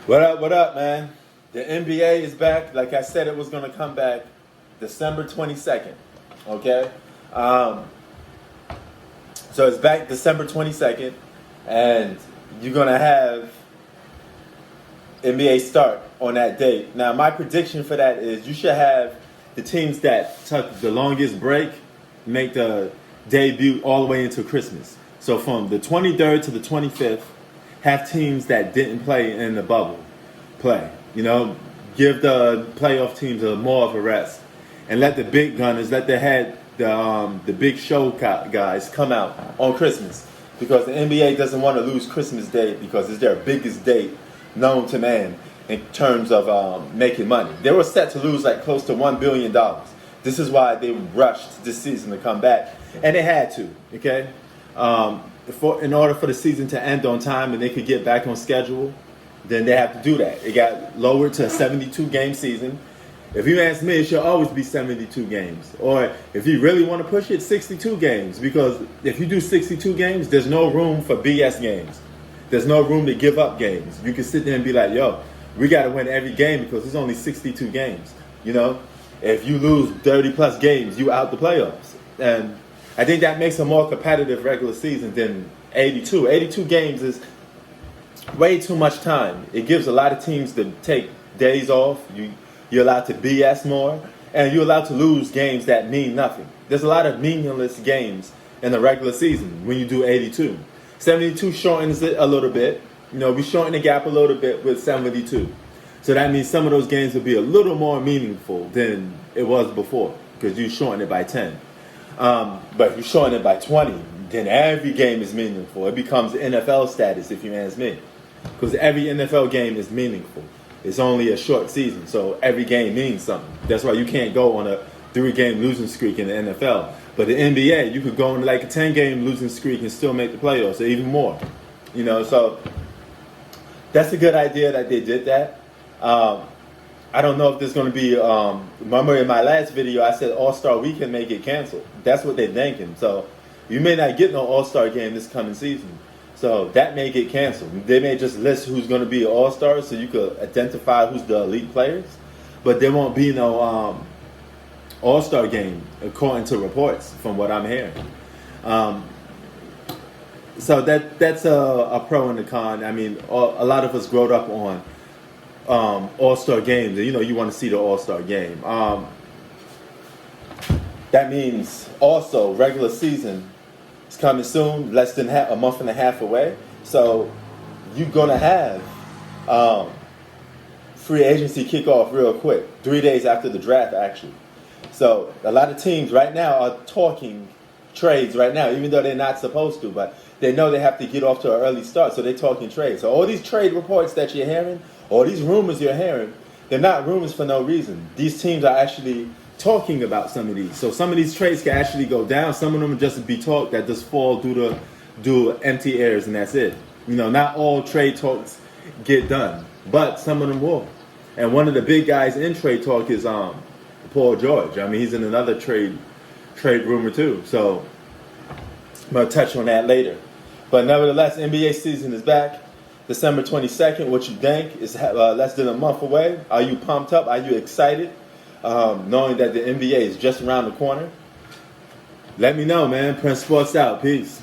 What up, man? The NBA is back. Like I said, it was going to come back December 22nd. Okay? Um, so it's back December 22nd, and you're going to have NBA start on that date. Now, my prediction for that is you should have the teams that took the longest break make the debut all the way into Christmas. So from the 23rd to the 25th, have teams that didn't play in the bubble play. You know, give the playoff teams more of a rest, and let the big gunners, let the big show guys come out on Christmas, because the NBA doesn't want to lose Christmas Day because it's their biggest date known to man in terms of making money. They were set to lose like close to $1 billion. This is why they rushed this season to come back, and they had to. Okay. In order for the season to end on time and they could get back on schedule, then they have to do that. It got lowered to a 72-game season. If you ask me, it should always be 72 games. Or if you really want to push it, 62 games. Because if you do 62 games, there's no room for BS games. There's no room to give up games. You can sit there and be like, yo, we got to win every game because there's only 62 games. You know, if you lose 30-plus games, you out the playoffs. And I think that makes a more competitive regular season than 82. 82 games is way too much time. It gives a lot of teams to take days off. You're allowed to BS more, and you're allowed to lose games that mean nothing. There's a lot of meaningless games in the regular season when you do 82. 72 shortens it a little bit. You know, we shorten the gap a little bit with 72. So that means some of those games will be a little more meaningful than it was before because you shorten it by 10. But if you shorten it by 20, then every game is meaningful. It becomes NFL status, if you ask me. Because every NFL game is meaningful. It's only a short season, so every game means something. That's why you can't go on a 3-game losing streak in the NFL. But the NBA, you could go on like a 10-game losing streak and still make the playoffs, or even more. You know, so that's a good idea that they did that. I don't know if there's going to be, remember in my last video, I said All-Star Weekend may get canceled. That's what they're thinking. So you may not get no All-Star game this coming season. So that may get canceled. They may just list who's going to be an All-Star so you could identify who's the elite players. But there won't be no All-Star game, according to reports, from what I'm hearing. So that's a pro and a con. I mean, a lot of us growed up on All-Star games, and you want to see the All-Star game. That means also regular season is coming soon, less than a month and a half away. So you're gonna have free agency kick off real quick, 3 days after the draft, actually. So a lot of teams right now are talking trades right now, even though they're not supposed to, but they know they have to get off to an early start, so they're talking trades. So all these trade reports that you're hearing, all these rumors you're hearing, they're not rumors for no reason. These teams are actually talking about some of these. So some of these trades can actually go down. Some of them just be talk that just fall due to empty airs, and that's it. Not all trade talks get done, but some of them will. And one of the big guys in trade talk is Paul George. I mean, he's in another trade rumor too. So I'm going to touch on that later. But nevertheless, NBA season is back. December 22nd. What you think is less than a month away. Are you pumped up? Are you excited? Knowing that the NBA is just around the corner? Let me know, man. Prince Sports out. Peace.